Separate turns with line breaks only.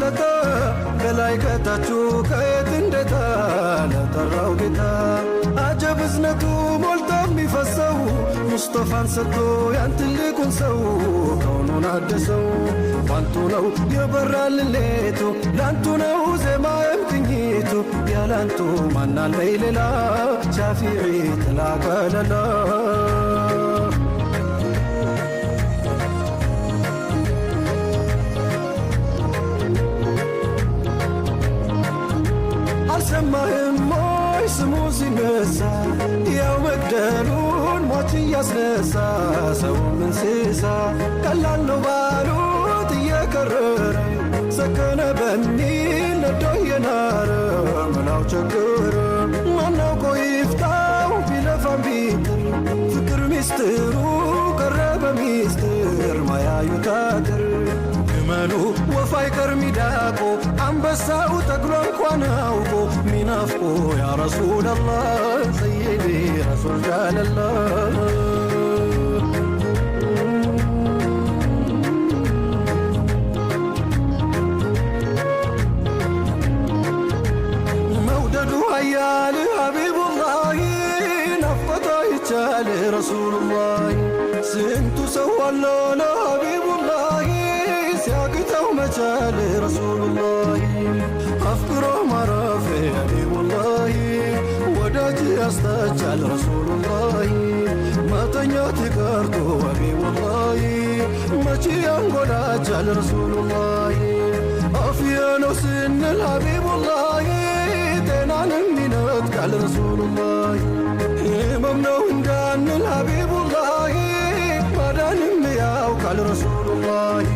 ሰጠ ከላይ ከታቹ ከየት እንደታ ለጠራው ጌታ አጀብ እዝነቱ ሞልቶ የሚፈሰው ሙስጠፋን ሰጥቶ ያን ትልቁን ሰው ከውኑን አደሰው ባንቱ ነው የበራልን ሌቱ ላንቱ ነው ዜማዬም ቅኝቱ ያላንቱ ማናለይ ሌላ ሻፊዒ ተላቀለላ አልሰማህም ሞይ ስሙ ሲነሳ ያው መግደሉን ሞት እያስነሳ ሰውም እንስሳ ቀላል ነው ባሉት እየከረረ ሰከነ በሚል ነዶ የናረ ምናው ቸገረ ማናውቆ ይፍታው ቢለፋም ቢጥር ፍቅር ሚስጥሩ ቀረበ ሚስጥር ማያዩት አገር ግመሉ ወፍ አይቀር ሚዳቆ አንበሳው ተግሎ እንኳን አውቆ ሚናፍቆ ያ ረሱለላህ ሰይዲ ረሱል ጃለላህ መውደዱ ሀያል ሀቢቡላህ ናፍቆታ ይቻል ረሱሉላህ ስንቱ ሰው አለ ለሀቢቡላህ ሲያቅተው መቻል ረሱሉላህ አፍቅሮ ማረፍ ሀቢቡላህ ወዳጅ ያስታቻል ረሱሉላህ መተኛት ቀርቶ ሀቢቡላህ መቼ ያንጎዳቻል ረሱሉላህ አፍያ ነው ስንል ሀቢቡላህ ጤናንም ይነጥቃል ረሱሉላህ ህመም ነው እንዳንል ሀቢቡላህ ማዳንም ያውቃል ረሱሉላህ